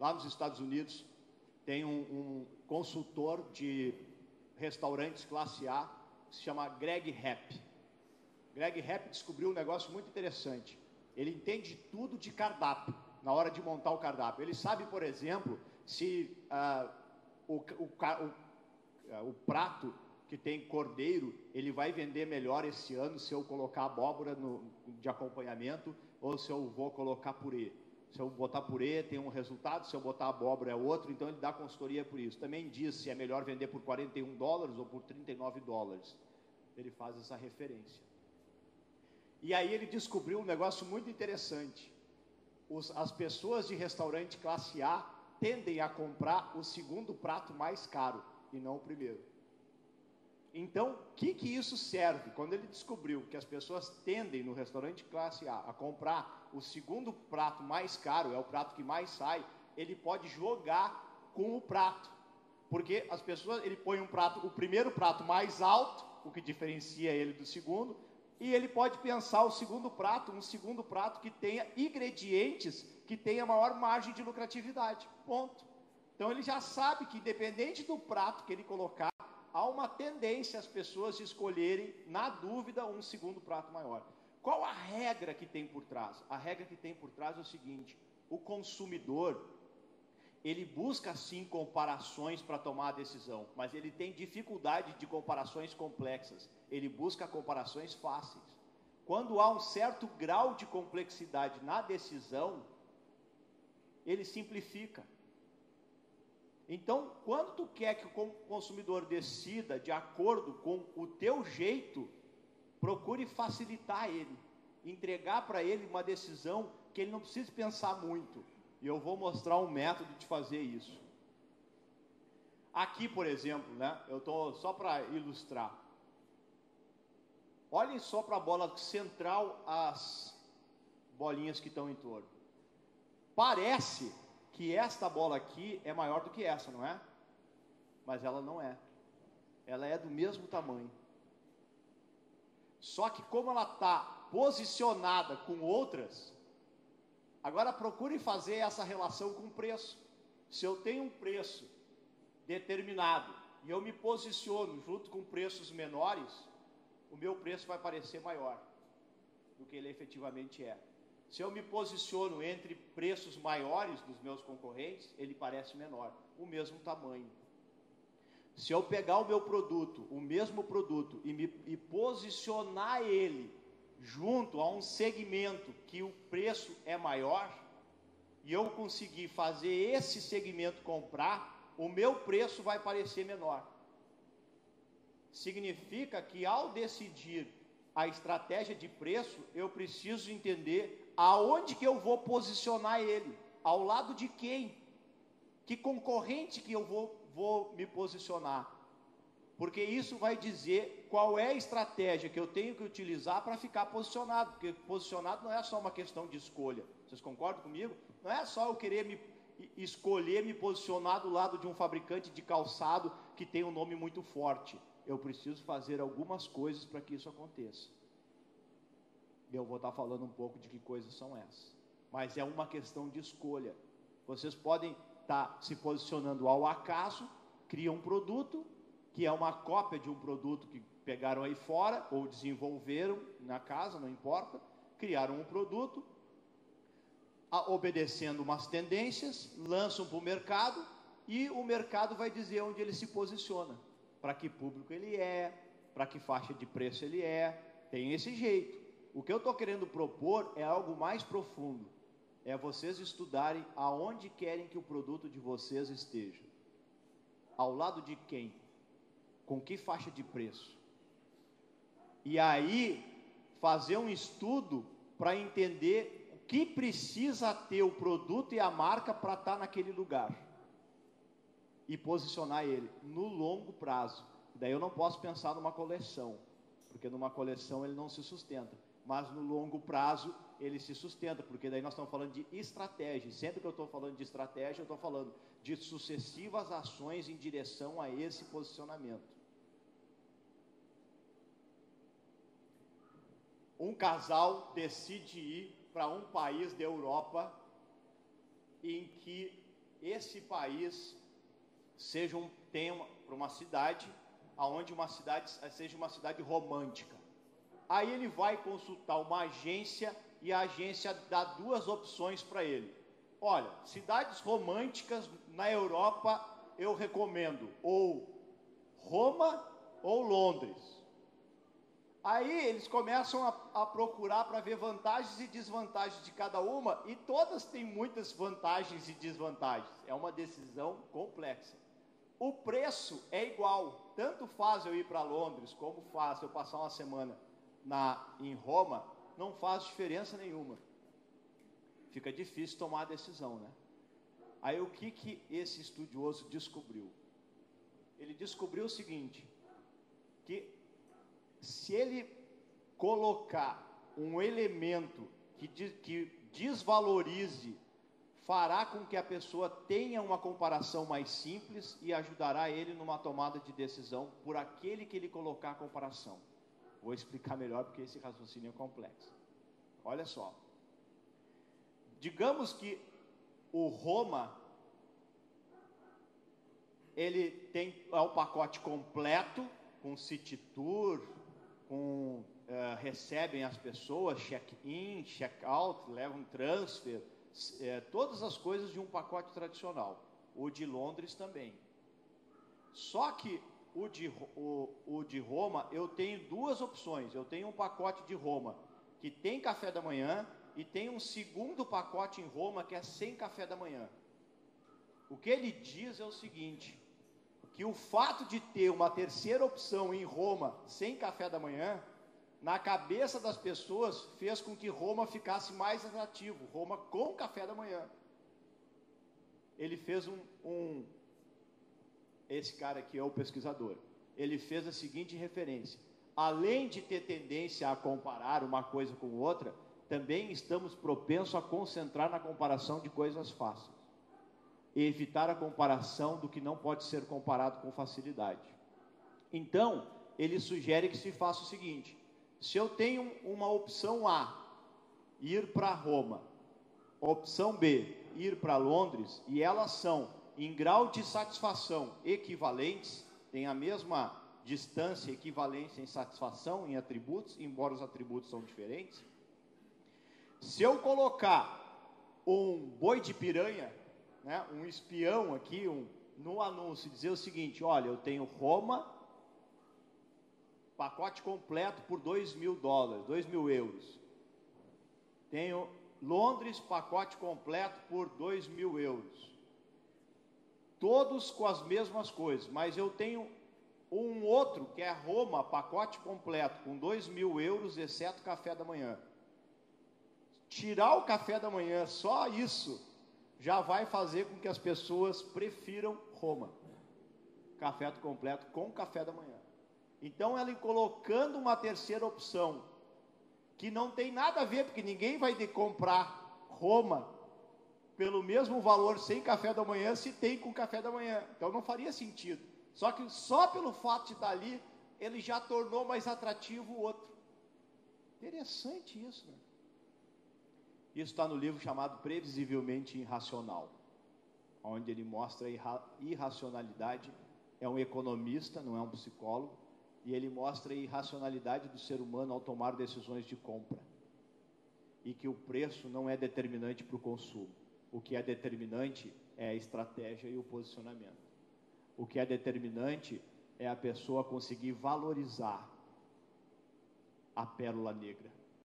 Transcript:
lá nos Estados Unidos, tem um consultor de restaurantes classe A, que se chama Greg Rapp. Greg Rapp descobriu um negócio muito interessante. Ele entende tudo de cardápio, na hora de montar o cardápio. Ele sabe, por exemplo, se o prato que tem cordeiro, ele vai vender melhor esse ano se eu colocar abóbora de acompanhamento ou se eu vou colocar purê. Se eu botar purê tem um resultado, se eu botar abóbora é outro, então ele dá consultoria por isso. Também diz se é melhor vender por $41 ou por $39. Ele faz essa referência. E aí ele descobriu um negócio muito interessante. As pessoas de restaurante classe A tendem a comprar o segundo prato mais caro e não o primeiro. Então, o que isso serve? Quando ele descobriu que as pessoas tendem no restaurante classe A comprar o segundo prato mais caro, é o prato que mais sai, ele pode jogar com o prato. Porque as pessoas, ele põe o primeiro prato mais alto, o que diferencia ele do segundo, e ele pode pensar um segundo prato que tenha ingredientes que tenha maior margem de lucratividade. Ponto. Então ele já sabe que independente do prato que ele colocar, há uma tendência as pessoas escolherem, na dúvida, um segundo prato maior. Qual a regra que tem por trás? A regra que tem por trás é o seguinte: o consumidor, ele busca sim comparações para tomar a decisão, mas ele tem dificuldade de comparações complexas, ele busca comparações fáceis. Quando há um certo grau de complexidade na decisão, ele simplifica. Então, quando tu quer que o consumidor decida de acordo com o teu jeito, procure facilitar ele, entregar para ele uma decisão que ele não precise pensar muito. E eu vou mostrar um método de fazer isso. Aqui, por exemplo, né, eu estou só para ilustrar. Olhem só para a bola central, as bolinhas que estão em torno. Parece que esta bola aqui é maior do que essa, não é? Mas ela não é. Ela é do mesmo tamanho. Só que como ela está posicionada com outras, agora procure fazer essa relação com o preço. Se eu tenho um preço determinado e eu me posiciono junto com preços menores, o meu preço vai parecer maior do que ele efetivamente é. Se eu me posiciono entre preços maiores dos meus concorrentes, ele parece menor, o mesmo tamanho. Se eu pegar o meu produto, o mesmo produto, e posicionar ele junto a um segmento que o preço é maior, e eu conseguir fazer esse segmento comprar, o meu preço vai parecer menor. Significa que ao decidir a estratégia de preço, eu preciso entender aonde que eu vou posicionar ele, ao lado de quem, que concorrente que eu vou me posicionar, porque isso vai dizer qual é a estratégia que eu tenho que utilizar para ficar posicionado, porque posicionado não é só uma questão de escolha, vocês concordam comigo? Não é só eu querer escolher me posicionar do lado de um fabricante de calçado que tem um nome muito forte, eu preciso fazer algumas coisas para que isso aconteça. Eu vou estar falando um pouco de que coisas são essas, mas é uma questão de escolha. Vocês podem estar se posicionando ao acaso, criam um produto que é uma cópia de um produto que pegaram aí fora ou desenvolveram na casa, não importa, criaram um produto, obedecendo umas tendências, lançam para o mercado e o mercado vai dizer onde ele se posiciona, para que público ele é, para que faixa de preço ele é, tem esse jeito. O que eu estou querendo propor é algo mais profundo, é vocês estudarem aonde querem que o produto de vocês esteja, ao lado de quem, com que faixa de preço, e aí fazer um estudo para entender o que precisa ter o produto e a marca para estar naquele lugar, e posicionar ele no longo prazo. Daí eu não posso pensar numa coleção, porque numa coleção ele não se sustenta, mas no longo prazo ele se sustenta, porque daí nós estamos falando de estratégia, e sempre que eu estou falando de estratégia, eu estou falando de sucessivas ações em direção a esse posicionamento. Um casal decide ir para um país da Europa em que esse país seja um tema para uma cidade, aonde uma cidade seja uma cidade romântica. Aí ele vai consultar uma agência e a agência dá duas opções para ele. Olha, cidades românticas na Europa eu recomendo ou Roma ou Londres. Aí eles começam a procurar para ver vantagens e desvantagens de cada uma, e todas têm muitas vantagens e desvantagens. É uma decisão complexa. O preço é igual, tanto faz eu ir para Londres, como faz eu passar uma semana em Roma, não faz diferença nenhuma. Fica difícil tomar a decisão, né? Aí o que esse estudioso descobriu? Ele descobriu o seguinte, que se ele colocar um elemento que desvalorize, fará com que a pessoa tenha uma comparação mais simples e ajudará ele numa tomada de decisão por aquele que ele colocar a comparação. Vou explicar melhor porque esse raciocínio é complexo. Olha só. Digamos que o Roma, ele tem o pacote completo, com city tour, recebem as pessoas, check-in, check-out, levam transfer, todas as coisas de um pacote tradicional. O de Londres também. Só que o de Roma, eu tenho duas opções. Eu tenho um pacote de Roma que tem café da manhã e tem um segundo pacote em Roma que é sem café da manhã. O que ele diz é o seguinte, que o fato de ter uma terceira opção em Roma sem café da manhã, na cabeça das pessoas, fez com que Roma ficasse mais atrativo, Roma com café da manhã. Ele fez esse cara aqui é o pesquisador, ele fez a seguinte referência, além de ter tendência a comparar uma coisa com outra, também estamos propensos a concentrar na comparação de coisas fáceis e evitar a comparação do que não pode ser comparado com facilidade. Então, ele sugere que se faça o seguinte, se eu tenho uma opção A, ir para Roma, opção B, ir para Londres, e elas são em grau de satisfação equivalentes, têm a mesma distância, equivalência em satisfação, em atributos, embora os atributos são diferentes, se eu colocar um boi de piranha, né, um espião aqui, no anúncio, dizer o seguinte, olha, eu tenho Roma, pacote completo por $2.000, 2.000 euros. Tenho Londres, pacote completo por 2.000 euros. Todos com as mesmas coisas, mas eu tenho um outro que é Roma, pacote completo com 2.000 euros, exceto café da manhã. Tirar o café da manhã, só isso, já vai fazer com que as pessoas prefiram Roma. Café completo com café da manhã. Então, ela colocando uma terceira opção, que não tem nada a ver, porque ninguém vai comprar Roma pelo mesmo valor sem café da manhã, se tem com café da manhã. Então, não faria sentido. Só que só pelo fato de estar ali, ele já tornou mais atrativo o outro. Interessante isso, né? Isso está no livro chamado Previsivelmente Irracional, onde ele mostra a irracionalidade. É um economista, não é um psicólogo, e ele mostra a irracionalidade do ser humano ao tomar decisões de compra, e que o preço não é determinante para o consumo. O que é determinante é a estratégia e o posicionamento. O que é determinante é a pessoa conseguir valorizar a pérola negra.